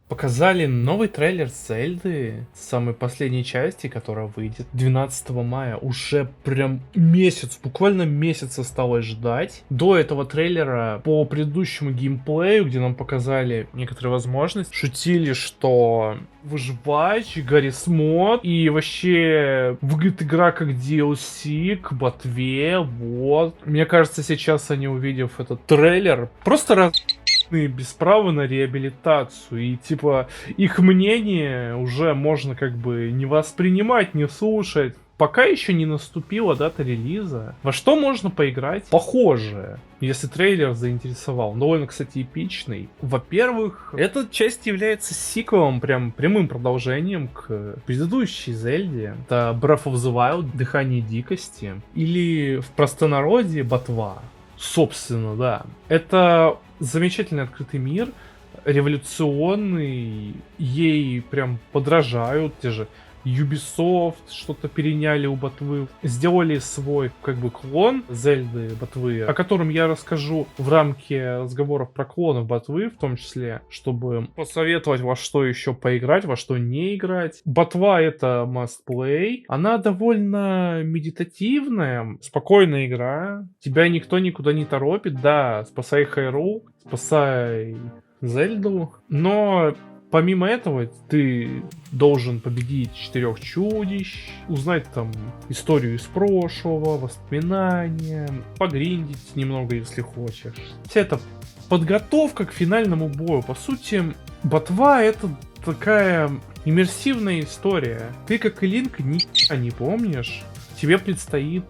Показали новый трейлер Зельды, самой последней части, которая выйдет 12 мая. Уже прям месяц, буквально месяц осталось ждать. До этого трейлера по предыдущему геймплею, где нам показали некоторые возможности, шутили, что выживач, Гаррис Мод, и вообще выглядит игра как DLC к ботве, вот. Мне кажется, сейчас они, увидев этот трейлер, просто без права на реабилитацию. И типа их мнение уже можно как бы не воспринимать, не слушать. Пока еще не наступила дата релиза. Во что можно поиграть? Похожее. Если трейлер заинтересовал. Довольно, кстати, эпичный. Во-первых, эта часть является сиквелом, прям прямым продолжением к предыдущей Зельде. Это Breath of the Wild, Дыхание Дикости. Или в простонародье Ботва. Собственно, да. Это замечательный открытый мир, революционный, ей прям подражают те же Ubisoft, что-то переняли у ботвы, сделали свой как бы клон Зельды ботвы, о котором я расскажу в рамке разговоров про клонов ботвы, в том числе, чтобы посоветовать, во что еще поиграть, во что не играть. Ботва — это must play, она довольно медитативная, спокойная игра, тебя никто никуда не торопит, да, спасай Хайру, спасай Зельду, но помимо этого, ты должен победить 4 чудищ, узнать там историю из прошлого, воспоминания, погриндить немного, если хочешь. Вся эта подготовка к финальному бою. По сути, ботва — это такая иммерсивная история. Ты, как и Линк, ничего не помнишь. Тебе предстоит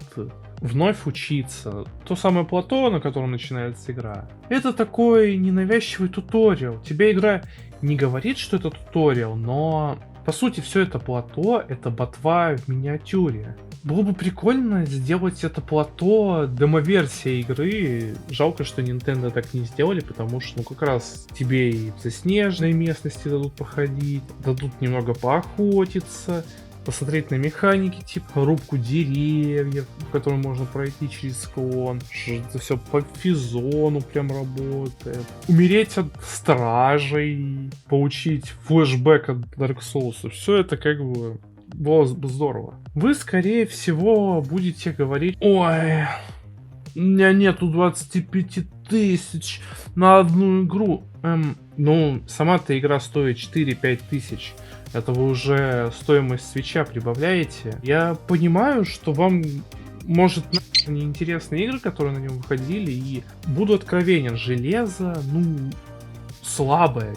вновь учиться. То самое плато, на котором начинается игра. Это такой ненавязчивый туториал. Тебе игра не говорит, что это туториал, но по сути все это плато — это ботва в миниатюре. Было бы прикольно сделать это плато демо-версия игры. Жалко, что Nintendo так не сделали, потому что, как раз тебе и в заснеженной местности дадут походить, дадут немного поохотиться, посмотреть на механики, типа рубку деревьев, в которой можно пройти через склон. Это все по физону прям работает. Умереть от стражей, получить флешбэк от Dark Souls. Все это как бы было бы здорово. Вы, скорее всего, будете говорить: ой, у меня нету 25 тысяч на одну игру. Ну, сама-то игра стоит 4-5 тысяч. Это вы уже стоимость свеча прибавляете. Я понимаю, что вам может неинтересны игры, которые на нем выходили, и буду откровенен, железо, ну, слабое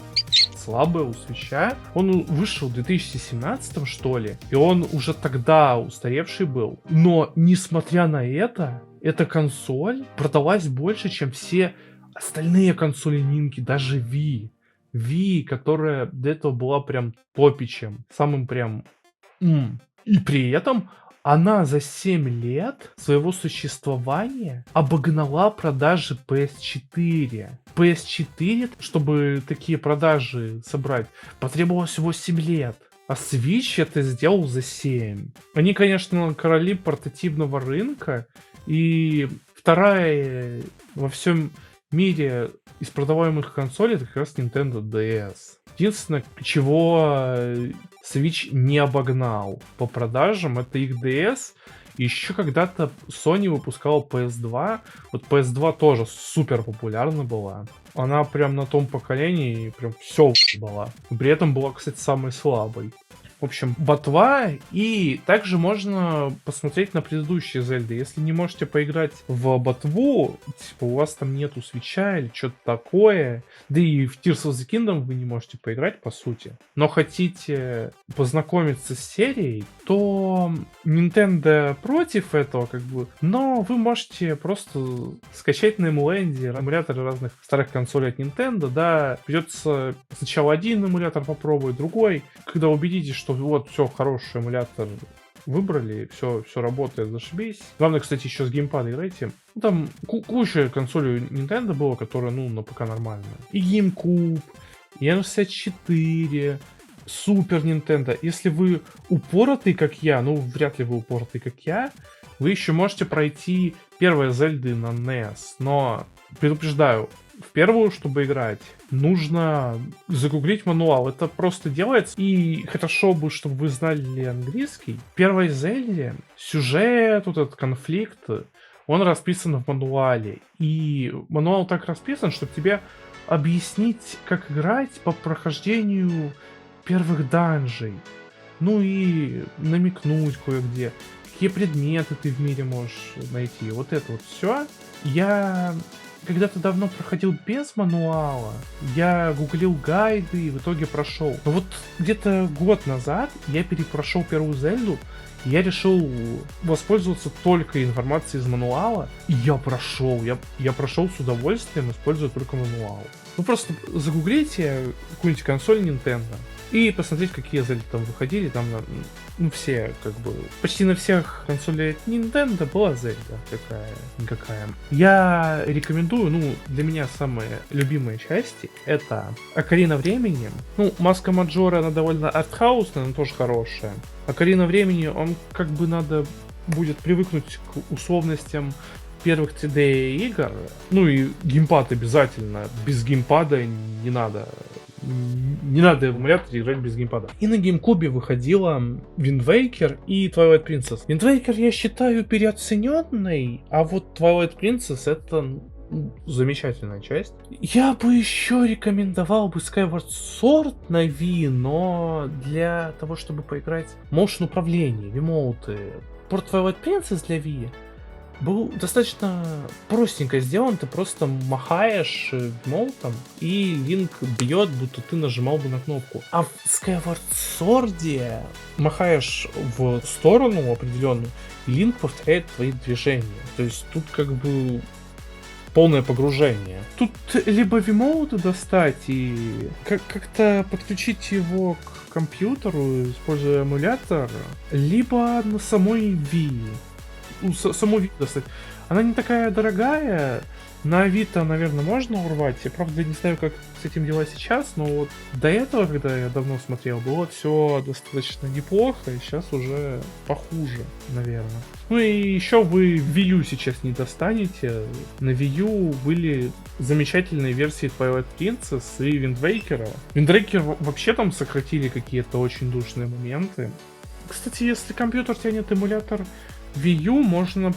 у свеча. Он вышел в 2017, что ли, и он уже тогда устаревший был. Но, несмотря на это, эта консоль продалась больше, чем все остальные консоли Нинки, даже Wii. Wii, которая до этого была прям топичем, самым прям... И при этом она за 7 лет своего существования обогнала продажи PS4. PS4, чтобы такие продажи собрать, потребовалось 8 лет. А Switch это сделал за 7. Они, конечно, короли портативного рынка. И вторая во всем мире из продаваемых консолей — это как раз Nintendo DS. Единственное, чего Switch не обогнал по продажам, это их DS. Еще когда-то Sony выпускала PS2. Вот PS2 тоже супер популярна была. Она прям на том поколении прям все была. При этом была, кстати, самой слабой. В общем, ботва, и также можно посмотреть на предыдущие Зельды. Если не можете поиграть в ботву, типа у вас там нету свитча или что-то такое, да и в Tears of the Kingdom вы не можете поиграть, по сути, но хотите познакомиться с серией, то Nintendo против этого, как бы, но вы можете просто скачать на эмуленде эмуляторы разных старых консолей от Nintendo, да, придется сначала один эмулятор попробовать, другой, когда убедитесь, что вот все, хороший эмулятор выбрали, все работает, зашибись. Главное, кстати, еще с геймпада играйте. Ну, там куча консолей Nintendo было, которая, ну, на ПК нормальная. И GameCube, и N64, Супер Nintendo. Если вы упоротый, как я, ну, вряд ли вы упоротый, как я, вы еще можете пройти первые Зельды на NES. Но, предупреждаю, в первую, чтобы играть, нужно загуглить мануал. Это просто делается. И хорошо бы, чтобы вы знали английский. В первой Зельде сюжет, вот этот конфликт, он расписан в мануале. И мануал так расписан, чтобы тебе объяснить, как играть по прохождению первых данжей. Ну и намекнуть кое-где, какие предметы ты в мире можешь найти. Вот это вот все. Я когда-то давно проходил без мануала. Я гуглил гайды и в итоге прошел. Но вот где-то год назад я перепрошел первую Зельду. И я решил воспользоваться только информацией из мануала. И я прошел. Я прошел с удовольствием, используя только мануал. Вы просто загуглите какую-нибудь консоль Nintendo и посмотреть, какие Зельды там выходили. Там, ну, все, как бы, почти на всех консолях Nintendo была Зельда какая-никакая. Я рекомендую, ну, для меня самые любимые части — это Окарина Времени. Ну, Маска Маджора, она довольно артхаусная, но тоже хорошая. Окарина Времени, он как бы надо будет привыкнуть к условностям первых 3D игр. Ну и геймпад обязательно. Без геймпада не надо. Не надо в эмуляторе играть без геймпада. И на GameCube выходила Wind Waker и Twilight Princess. Wind Waker я считаю переоцененной, а вот Twilight Princess это замечательная часть. Я бы еще рекомендовал бы Skyward Sword на Wii, но для того, чтобы поиграть в motion управление, вимоуты, порт Twilight Princess для Wii был достаточно простенько сделан. Ты просто махаешь вимоутом, и Линк бьет, будто ты нажимал бы на кнопку. А в Skyward Sword махаешь в сторону определенную, и Линк повторяет твои движения. То есть тут как бы полное погружение. Тут либо вимоуты достать и как-то подключить его к компьютеру, используя эмулятор, либо на самой Wii. Саму Wii достать. Она не такая дорогая. На Авито, наверное, можно урвать. Я, правда, не знаю, как с этим дела сейчас, но вот до этого, когда я давно смотрел, было все достаточно неплохо, и сейчас уже похуже, наверное. Ну и еще вы Wii U сейчас не достанете. На Wii U были замечательные версии Twilight Princess и Wind Waker. Wind Waker вообще там сократили какие-то очень душные моменты. Кстати, если компьютер тянет эмулятор Wii U, можно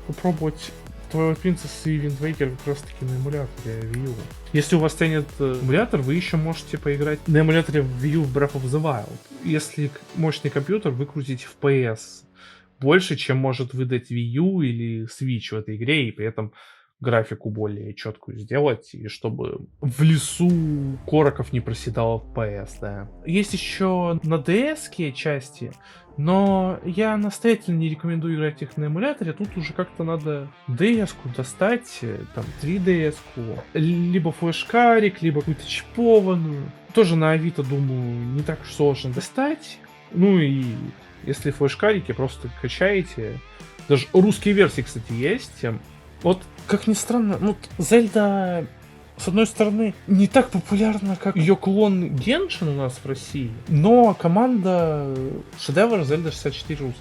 попробовать Twilight Princess и Wind Waker как раз таки на эмуляторе Wii U. Если у вас тянет эмулятор, вы еще можете поиграть на эмуляторе Wii U в Breath of the Wild. Если мощный компьютер, вы крутите FPS больше, чем может выдать Wii U или Switch в этой игре, и при этом графику более четкую сделать, и чтобы в лесу короков не проседал FPS, да. Есть еще на DS-ке части, но я настоятельно не рекомендую играть их на эмуляторе. Тут уже как-то надо DS-ку достать, там 3DS-ку, либо флешкарик, либо какую-то чипованную. Тоже на Авито, думаю, не так уж сложно достать. Ну и если флешкарики, просто качаете. Даже русские версии, кстати, есть. Вот, как ни странно, ну, Зельда, с одной стороны, не так популярна, как ее клон Геншин у нас в России, но команда шедевр Зельда 64 Rus,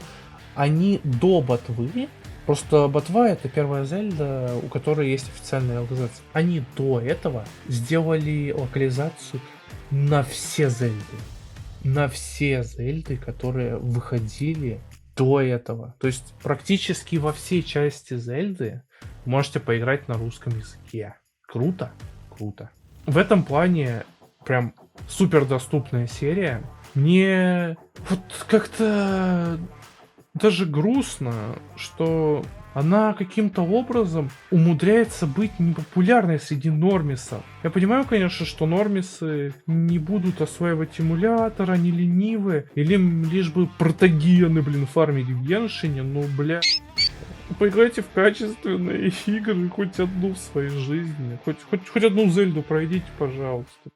они до ботвы, просто ботва — это первая Зельда, у которой есть официальная локализация, они до этого сделали локализацию на все Зельды, которые выходили до этого. То есть практически во всей части Зельды можете поиграть на русском языке. Круто? Круто. В этом плане прям супер доступная серия. Мне вот как-то даже грустно, что она каким-то образом умудряется быть непопулярной среди нормисов. Я понимаю, конечно, что нормисы не будут осваивать эмулятор, они ленивые, или лишь бы протагены, фармили в Геншине, ну, бля... Поиграйте в качественные игры, хоть одну в своей жизни. Хоть одну Зельду пройдите, пожалуйста.